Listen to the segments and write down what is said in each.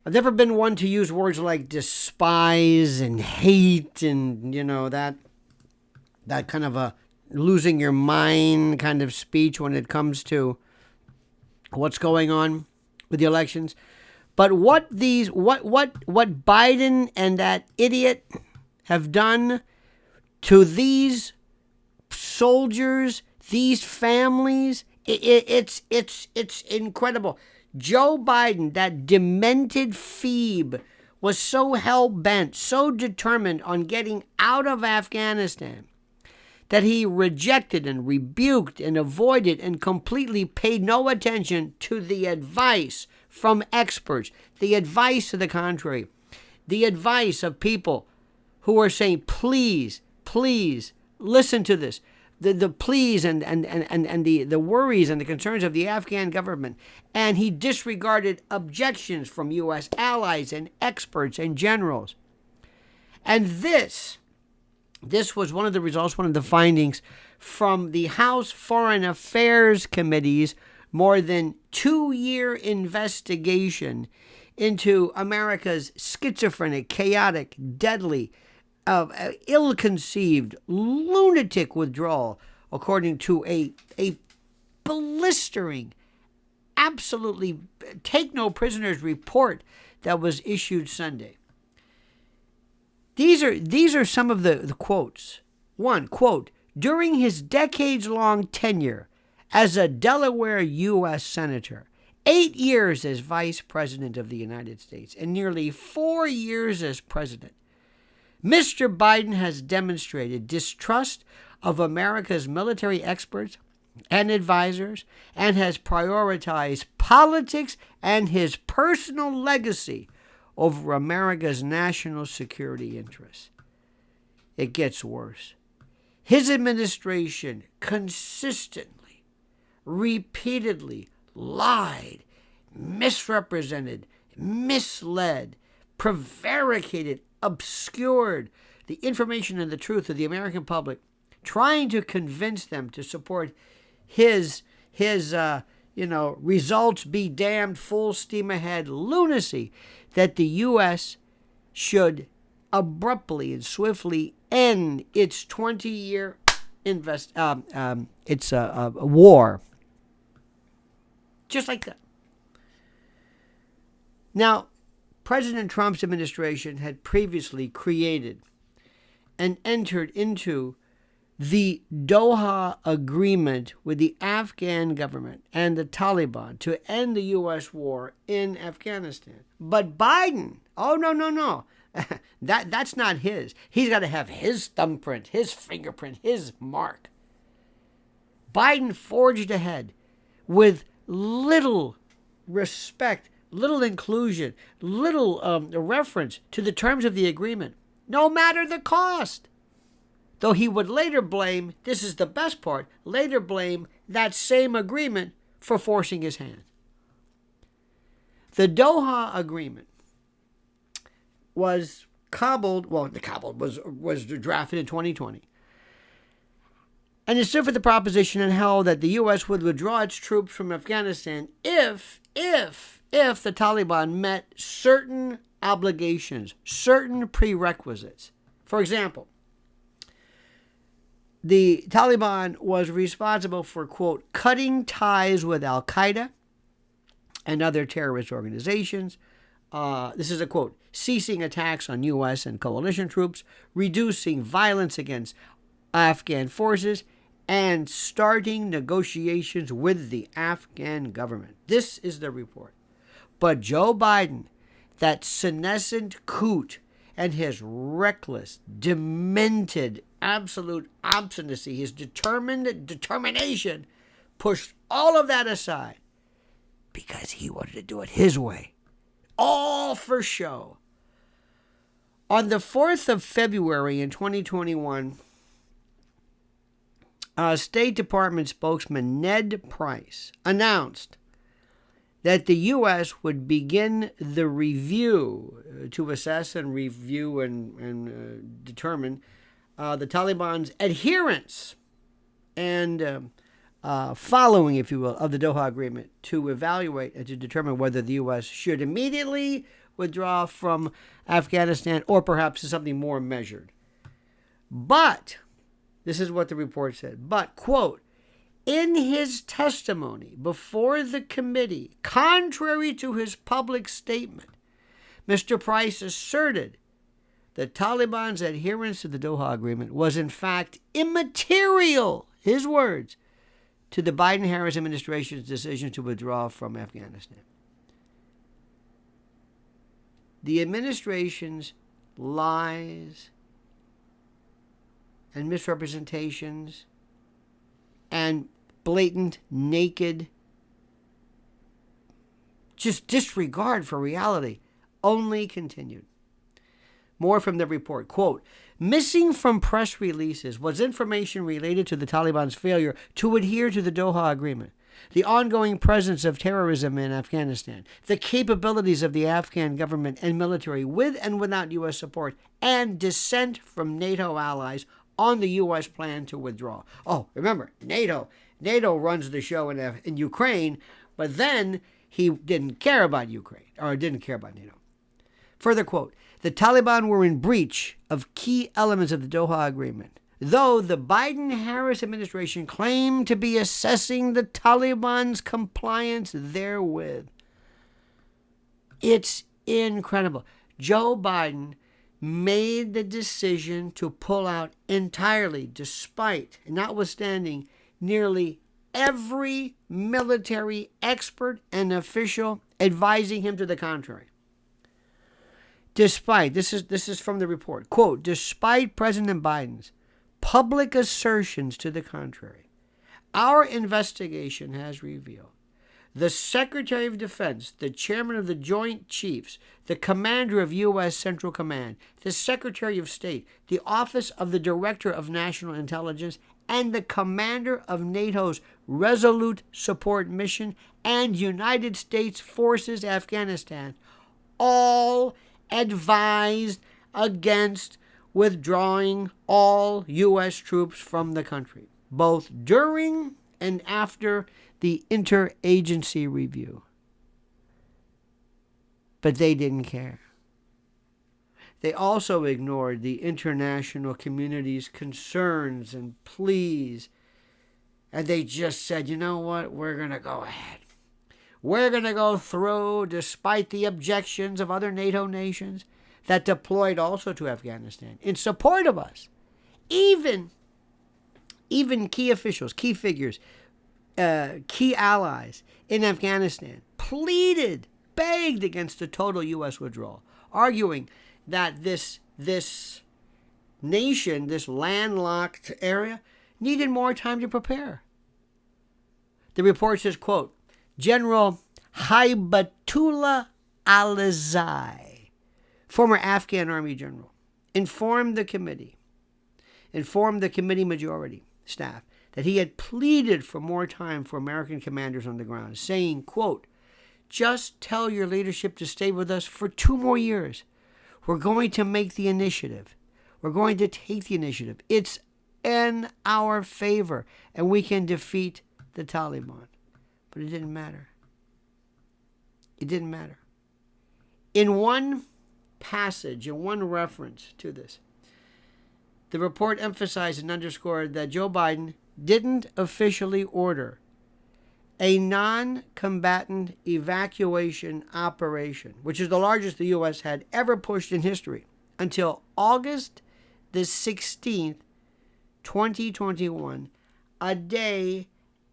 I've never been one to use words like despise and hate and, that kind of a losing your mind kind of speech when it comes to what's going on with the elections. But what Biden and that idiot have done to these soldiers, these families, it's incredible. Joe Biden, that demented Phoebe, was so hell-bent, so determined on getting out of Afghanistan that he rejected and rebuked and avoided and completely paid no attention to the advice from experts, the advice to the contrary, the advice of people who are saying, please, listen to this. The pleas and the worries and the concerns of the Afghan government. And he disregarded objections from U.S. allies and experts and generals. And this was one of the results, one of the findings from the House Foreign Affairs Committee's more than 2-year investigation into America's schizophrenic, chaotic, deadly, ill-conceived, lunatic withdrawal, according to a blistering, absolutely take-no-prisoners report that was issued Sunday. These are some of the quotes. One, quote, during his decades-long tenure as a Delaware U.S. Senator, 8 years as Vice President of the United States, and nearly 4 years as President, Mr. Biden has demonstrated distrust of America's military experts and advisors and has prioritized politics and his personal legacy over America's national security interests. It gets worse. His administration consistently, repeatedly lied, misrepresented, misled, prevaricated, obscured the information and the truth of the American public, trying to convince them to support his results be damned, full steam ahead lunacy that the U.S. should abruptly and swiftly end its 20-year war. Just like that. Now, President Trump's administration had previously created and entered into the Doha Agreement with the Afghan government and the Taliban to end the U.S. war in Afghanistan. But Biden, no. That's not his. He's got to have his thumbprint, his fingerprint, his mark. Biden forged ahead with little respect, little inclusion, little reference to the terms of the agreement, no matter the cost. Though he would later blame, this is the best part, later blame that same agreement for forcing his hand. The Doha Agreement was was drafted in 2020. And it stood for the proposition and held that the U.S. would withdraw its troops from Afghanistan if the Taliban met certain obligations, certain prerequisites. For example, the Taliban was responsible for, quote, cutting ties with Al-Qaeda and other terrorist organizations. This is a quote, ceasing attacks on U.S. and coalition troops, reducing violence against Afghan forces, and starting negotiations with the Afghan government. This is the report. But Joe Biden, that senescent coot, and his reckless, demented, absolute obstinacy, his determination, pushed all of that aside because he wanted to do it his way. All for show. On the 4th of February in 2021, State Department spokesman Ned Price announced that the U.S. would begin the review to assess and review and determine the Taliban's adherence and following, if you will, of the Doha Agreement to evaluate and to determine whether the U.S. should immediately withdraw from Afghanistan, or perhaps to something more measured. But, this is what the report said, but, quote, in his testimony before the committee, contrary to his public statement, Mr. Price asserted that Taliban's adherence to the Doha Agreement was in fact immaterial, his words, to the Biden-Harris administration's decision to withdraw from Afghanistan. The administration's lies and misrepresentations and blatant, naked, just disregard for reality only continued. More from the report. Quote, missing from press releases was information related to the Taliban's failure to adhere to the Doha Agreement, the ongoing presence of terrorism in Afghanistan, the capabilities of the Afghan government and military with and without U.S. support, and dissent from NATO allies on the U.S. plan to withdraw. Oh, remember, NATO runs the show in Ukraine, but then he didn't care about Ukraine, or didn't care about NATO. Further quote, the Taliban were in breach of key elements of the Doha Agreement, though the Biden-Harris administration claimed to be assessing the Taliban's compliance therewith. It's incredible. Joe Biden made the decision to pull out entirely, despite, notwithstanding, nearly every military expert and official advising him to the contrary. Despite, this is from the report, quote, despite President Biden's public assertions to the contrary, our investigation has revealed the Secretary of Defense, the Chairman of the Joint Chiefs, the Commander of U.S. Central Command, the Secretary of State, the Office of the Director of National Intelligence, and the Commander of NATO's Resolute Support Mission and United States Forces Afghanistan all advised against withdrawing all U.S. troops from the country, both during and after the interagency review. But they didn't care. They also ignored the international community's concerns and pleas, and they just said, you know what, we're going to go ahead. We're going to go through, despite the objections of other NATO nations that deployed also to Afghanistan in support of us. Even key officials, key figures, key allies in Afghanistan pleaded, begged against a total U.S. withdrawal, arguing that this nation, this landlocked area, needed more time to prepare. The report says, quote, General Haibatullah Alizai, former Afghan Army general, informed the committee majority staff that he had pleaded for more time for American commanders on the ground, saying, quote, just tell your leadership to stay with us for 2 more years. We're going to make the initiative. We're going to take the initiative. It's in our favor, and we can defeat the Taliban. But it didn't matter. It didn't matter. In one passage, in one reference to this, the report emphasized and underscored that Joe Biden didn't officially order a non-combatant evacuation operation, which is the largest the U.S. had ever pushed in history, until August the 16th, 2021, a day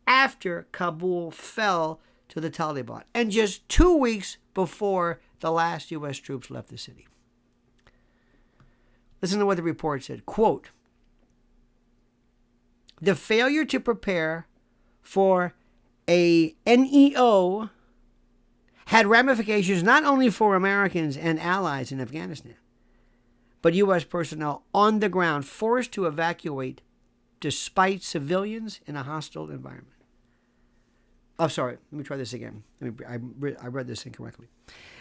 after Kabul fell to the Taliban, and just 2 weeks before the last U.S. troops left the city. Listen to what the report said. Quote, the failure to prepare for a NEO had ramifications not only for Americans and allies in Afghanistan, but U.S. personnel on the ground forced to evacuate despite civilians in a hostile environment. Oh, sorry. Let me try this again. I read this incorrectly.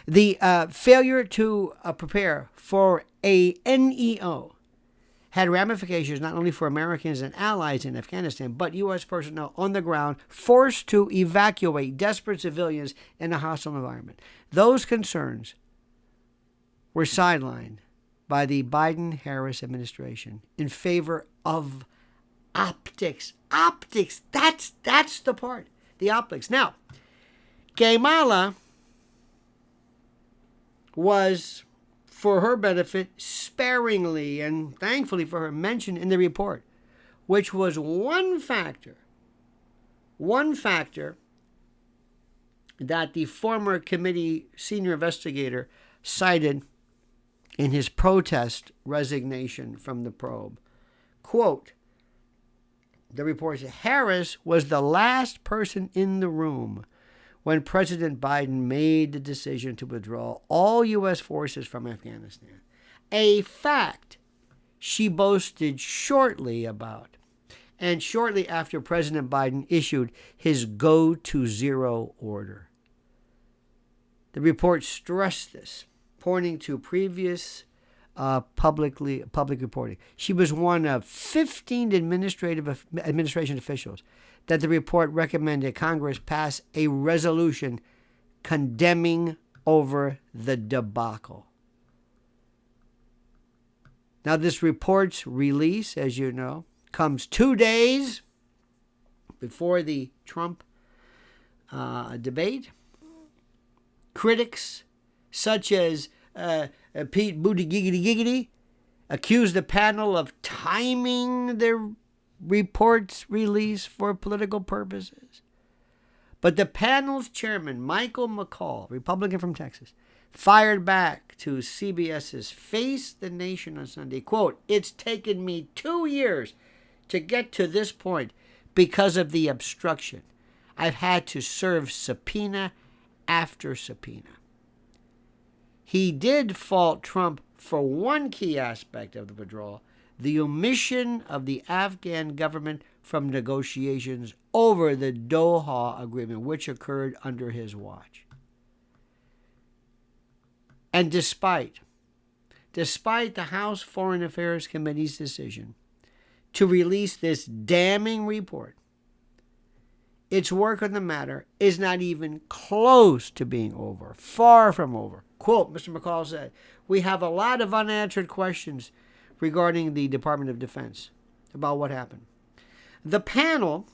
The failure to prepare for a NEO had ramifications not only for Americans and allies in Afghanistan, but U.S. personnel on the ground forced to evacuate desperate civilians in a hostile environment. Those concerns were sidelined by the Biden-Harris administration in favor of optics. Optics, that's the part. The optics. Now, Kamala was, for her benefit, sparingly and thankfully for her, mentioned in the report, which was one factor that the former committee senior investigator cited in his protest resignation from the probe. Quote, the report said, Harris was the last person in the room when President Biden made the decision to withdraw all U.S. forces from Afghanistan, a fact she boasted shortly about, and shortly after President Biden issued his go-to-zero order. The report stressed this, pointing to previous public reporting. She was one of 15 administration officials that the report recommended Congress pass a resolution condemning over the debacle. Now, this report's release, as you know, comes 2 days before the Trump debate. Critics such as Pete Buttigieg accused the panel of timing the report's release for political purposes. But the panel's chairman, Michael McCall, Republican from Texas, fired back to CBS's Face the Nation on Sunday. Quote, it's taken me 2 years to get to this point because of the obstruction. I've had to serve subpoena after subpoena. He did fault Trump for one key aspect of the withdrawal, the omission of the Afghan government from negotiations over the Doha Agreement, which occurred under his watch. And despite the House Foreign Affairs Committee's decision to release this damning report, its work on the matter is not even close to being over, far from over. Quote, Mr. McCall said, we have a lot of unanswered questions regarding the Department of Defense about what happened. The panel,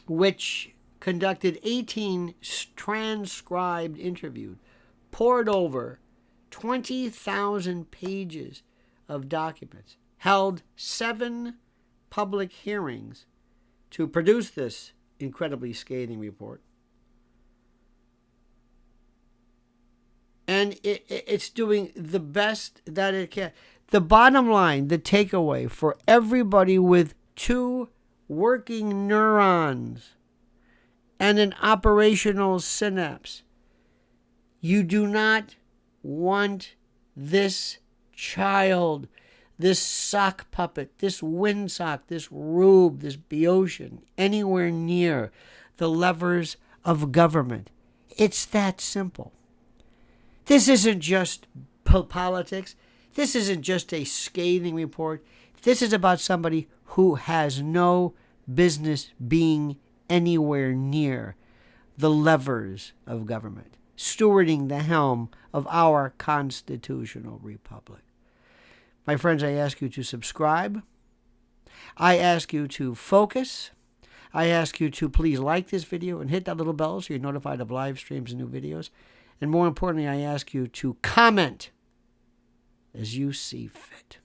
which conducted 18 transcribed interviews, poured over 20,000 pages of documents, held 7 public hearings to produce this incredibly scathing report. And it's doing the best that it can. The bottom line, the takeaway for everybody with 2 working neurons and an operational synapse, you do not want this child, this sock puppet, this windsock, this rube, this Boeotian, anywhere near the levers of government. It's that simple. This isn't just politics. This isn't just a scathing report. This is about somebody who has no business being anywhere near the levers of government, stewarding the helm of our constitutional republic. My friends, I ask you to subscribe. I ask you to focus. I ask you to please like this video and hit that little bell so you're notified of live streams and new videos. And more importantly, I ask you to comment as you see fit.